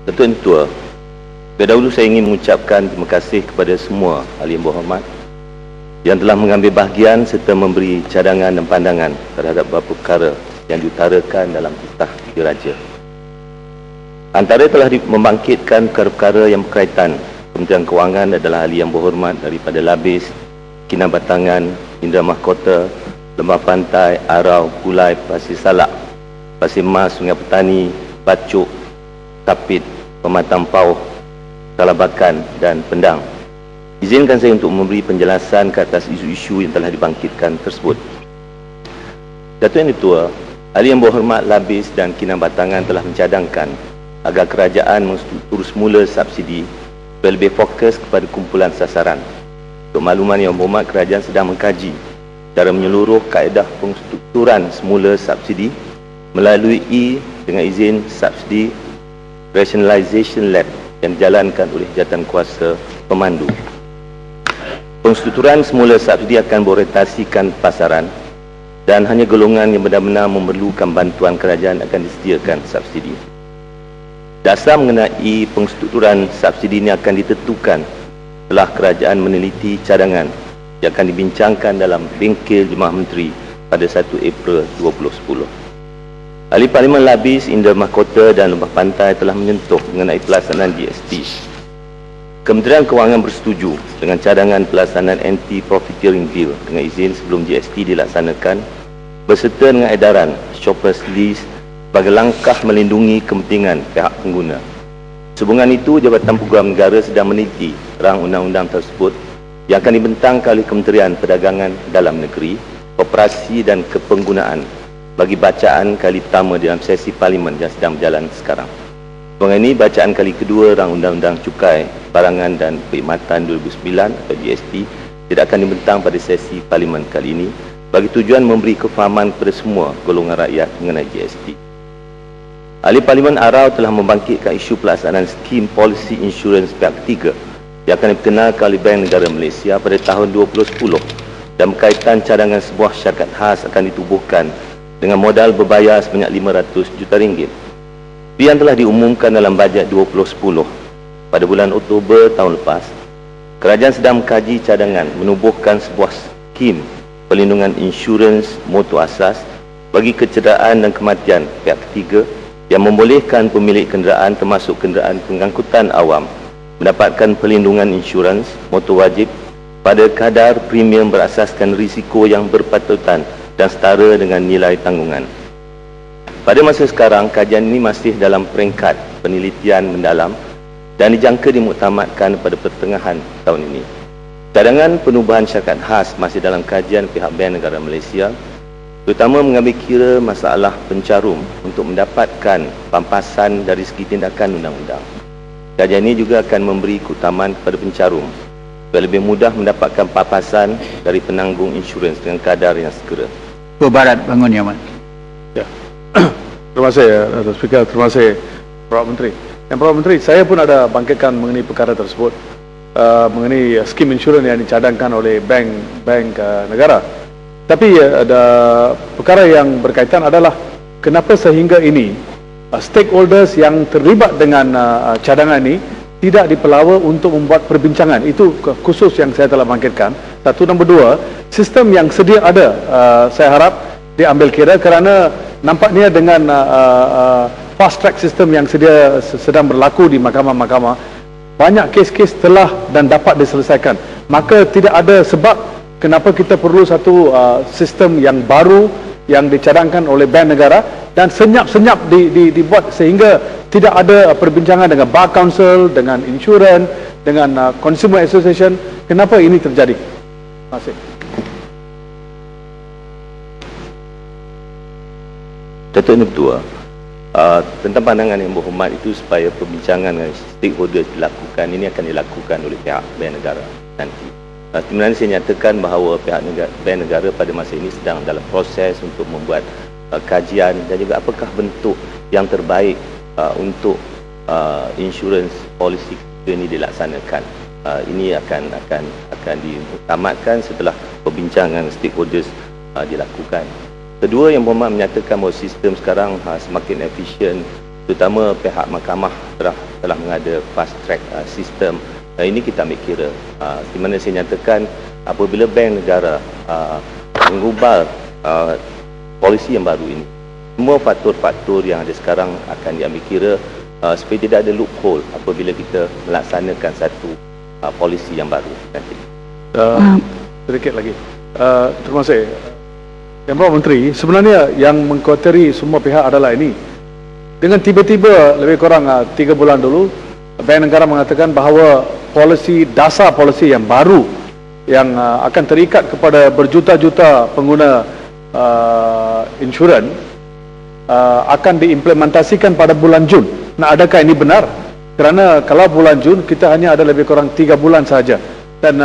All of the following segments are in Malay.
Datuk Yang Ketua, terdahulu saya ingin mengucapkan terima kasih kepada semua ahli yang berhormat yang telah mengambil bahagian serta memberi cadangan dan pandangan terhadap beberapa perkara yang diutarakan dalam Titah Diraja. Antara telah membangkitkan perkara-perkara yang berkaitan Kementerian Kewangan adalah ahli yang berhormat daripada Labis, Kinabatangan, Indra Mahkota, Lembah Pantai, Arau, Kulai, Pasir Salak, Pasir Mas, Sungai Petani, Bacuk, Tapit, Pematang Pauh, Talabakan dan Pendang. Izinkan saya untuk memberi penjelasan ke atas isu-isu yang telah dibangkitkan tersebut. Datuk Yang Ketua, ahli yang berhormat Labis dan Kinabatangan telah mencadangkan agar kerajaan menstruktur semula subsidi supaya lebih fokus kepada kumpulan sasaran. Untuk makluman yang berhormat, kerajaan sedang mengkaji secara menyeluruh kaedah pengstrukturan semula subsidi melalui dengan izin Subsidi Rationalisation Lab yang dijalankan oleh Jawatankuasa Pemandu. Pengstrukturan semula subsidi akan berorientasikan pasaran dan hanya golongan yang benar-benar memerlukan bantuan kerajaan akan disediakan subsidi. Dasar mengenai pengstrukturan subsidi ini akan ditentukan setelah kerajaan meneliti cadangan yang akan dibincangkan dalam Bengkel Jemaah Menteri pada 1 April 2010. Ahli Parlimen Labis, Indra Mahkota dan Lembah Pantai telah menyentuh mengenai pelaksanaan GST. Kementerian Kewangan bersetuju dengan cadangan pelaksanaan Anti-Profiteering Bill dengan izin sebelum GST dilaksanakan berserta dengan edaran Shoppers List sebagai langkah melindungi kepentingan pihak pengguna. Sehubungan itu, Jabatan Peguam Negara sedang meneliti rang undang-undang tersebut yang akan dibentangkan oleh Kementerian Perdagangan Dalam Negeri, Koperasi dan Kepenggunaan bagi bacaan kali pertama dalam sesi Parlimen yang sedang berjalan sekarang. Sehubungan ini, bacaan kali kedua rang Undang-Undang Cukai, Barangan dan Perkhidmatan 2009 atau GST tidak akan dibentang pada sesi Parlimen kali ini bagi tujuan memberi kefahaman kepada semua golongan rakyat mengenai GST. Ahli Parlimen Arau telah membangkitkan isu pelaksanaan skim polisi insurans pihak ketiga yang akan diperkenalkan oleh Bank Negara Malaysia pada tahun 2010 dan berkaitan cadangan sebuah syarikat khas akan ditubuhkan dengan modal berbayar sebanyak RM500 juta. Yang telah diumumkan dalam bajet 2010 pada bulan Oktober tahun lepas, kerajaan sedang mengkaji cadangan menubuhkan sebuah skim perlindungan insurans motor asas bagi kecederaan dan kematian pihak ketiga yang membolehkan pemilik kenderaan termasuk kenderaan pengangkutan awam mendapatkan perlindungan insurans motor wajib pada kadar premium berasaskan risiko yang berpatutan dan setara dengan nilai tanggungan. Pada masa sekarang, kajian ini masih dalam peringkat penelitian mendalam dan dijangka dimuktamadkan pada pertengahan tahun ini. Cadangan penubuhan syarikat khas masih dalam kajian pihak Bank Negara Malaysia, terutama mengambil kira masalah pencarum untuk mendapatkan pampasan dari segi tindakan undang-undang. Kajian ini juga akan memberi keutamaan kepada pencarum supaya lebih mudah mendapatkan pampasan dari penanggung insurans dengan kadar yang segera. Ketua Barat bangun, Yang Amat. Ya. Terima kasih, Datuk Speaker. Terima kasih, Perdana Menteri. Yang Perdana Menteri, saya pun ada bangkitkan mengenai perkara tersebut, mengenai skim insurans yang dicadangkan oleh bank negara. Tapi ada perkara yang berkaitan adalah kenapa sehingga ini stakeholders yang terlibat dengan cadangan ini tidak dipelawa untuk membuat perbincangan. Itu khusus yang saya telah bangkitkan. Satu. Nombor dua, sistem yang sedia ada, saya harap diambil kira kerana nampaknya dengan fast track system yang sedang berlaku di mahkamah-mahkamah, banyak kes-kes telah dan dapat diselesaikan. Maka tidak ada sebab kenapa kita perlu satu sistem yang baru yang dicadangkan oleh Bank Negara dan senyap-senyap dibuat sehingga tidak ada perbincangan dengan Bar Council, dengan insurans, dengan Consumer Association. Kenapa ini terjadi? Terima kasih. Datuk Yang Ketua, tentang pandangan yang berhormat itu supaya perbincangan dengan stakeholder dilakukan, ini akan dilakukan oleh pihak Bank Negara nanti. Sebenarnya saya nyatakan bahawa pihak Bank Negara pada masa ini sedang dalam proses untuk membuat kajian dan juga apakah bentuk yang terbaik untuk insurans polisi ini dilaksanakan. Ini akan diutamatkan setelah perbincangan stakeholders dilakukan. Kedua, Yang Berhormat menyatakan bahawa sistem sekarang semakin efisien terutama pihak mahkamah telah mengada fast track sistem. Ini kita ambil kira, di mana saya nyatakan apabila bank negara mengubah polisi yang baru ini, semua faktor-faktor yang ada sekarang akan diambil kira supaya tidak ada loophole apabila kita melaksanakan satu polisi yang baru nanti. Sedikit lagi. Terima kasih. Yang Prof. Menteri, sebenarnya yang mengkhawatiri semua pihak adalah ini. Dengan tiba-tiba lebih kurang 3 bulan dulu, Bank Negara mengatakan bahawa dasar polisi yang baru yang akan terikat kepada berjuta-juta pengguna insurans akan diimplementasikan pada bulan Jun. Nah, adakah ini benar? Kerana kalau bulan Jun kita hanya ada lebih kurang 3 bulan sahaja. Dan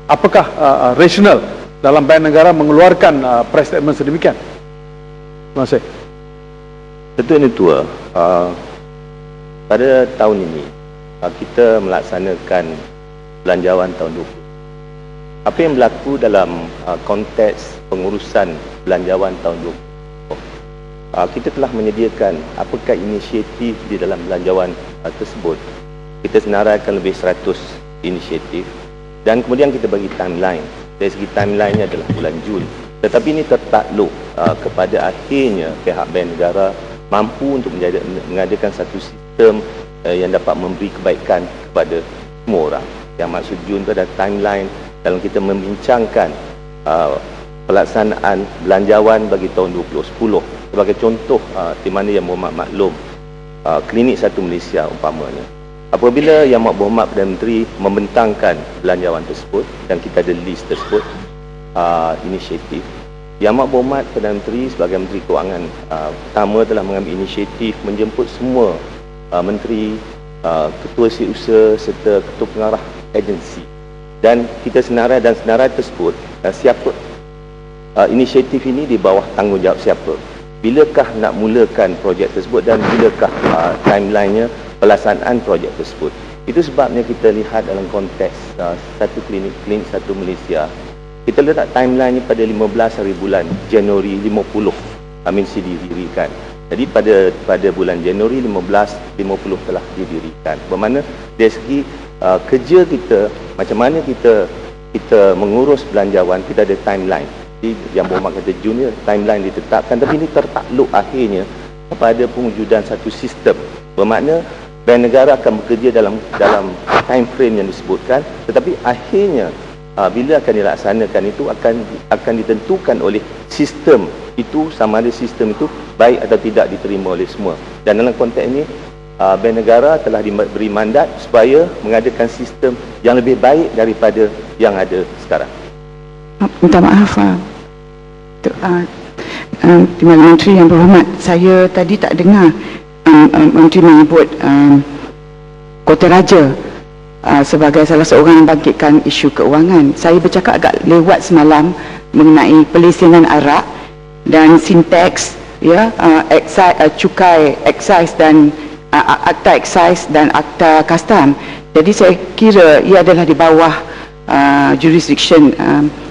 apakah rasional dalam Bank Negara mengeluarkan press statement sedemikian? Terima kasih. Betul ini tua. Pada tahun ini kita melaksanakan belanjawan tahun 20. Apa yang berlaku dalam konteks pengurusan belanjawan tahun 20? Kita telah menyediakan apakah inisiatif di dalam belanjawan tersebut. Kita senaraikan lebih 100 inisiatif dan kemudian kita bagi timeline. Dari segi timeline-nya adalah bulan Jun. Tetapi ini tertakluk kepada akhirnya pihak Bank Negara mampu untuk mengadakan satu sistem yang dapat memberi kebaikan kepada semua orang. Yang maksud Jun itu ada timeline dalam kita membincangkan pelaksanaan belanjawan bagi tahun 2010. Sebagai contoh, di mana Yang Berhormat Maklum, Klinik Satu Malaysia umpamanya. Apabila Yang Berhormat Perdana Menteri membentangkan belanjawan tersebut dan kita ada list tersebut, inisiatif, Yang Berhormat Perdana Menteri sebagai Menteri Kewangan pertama telah mengambil inisiatif menjemput semua menteri, ketua setiausaha serta ketua pengarah agensi, dan kita senarai tersebut siapa inisiatif ini di bawah tanggungjawab siapa, bilakah nak mulakan projek tersebut dan bilakah timelinenya pelaksanaan projek tersebut. Itu sebabnya kita lihat dalam konteks satu klinik Satu Malaysia, kita letak timeline nya pada 15 hari bulan Januari 50 didirikan. Jadi pada bulan Januari 50 telah didirikan. Bermakna dari segi kerja kita, macam mana kita mengurus belanjawan, kita ada timeline. Jadi Yang Berhormat kata Jun, timeline ditetapkan, tapi ini tertakluk akhirnya kepada pengujudan satu sistem. Bermakna Bank Negara akan bekerja dalam time frame yang disebutkan, tetapi akhirnya bila akan dilaksanakan itu akan ditentukan oleh sistem itu, sama ada sistem itu baik atau tidak diterima oleh semua. Dan dalam konteks ini Bank Negara telah diberi mandat supaya mengadakan sistem yang lebih baik daripada yang ada sekarang. Minta maaf Timbalan Menteri Yang Berhormat, saya tadi tak dengar Menteri menyebut Kota Raja sebagai salah seorang yang bangkitkan isu keuangan. Saya bercakap agak lewat semalam mengenai pelesinan arak dan sinteks, ya, cukai excise dan akta excise dan akta custom. Jadi saya kira ia adalah di bawah jurisdiction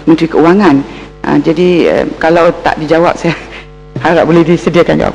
Menteri Keuangan. Jadi kalau tak dijawab, saya harap boleh disediakan jawab.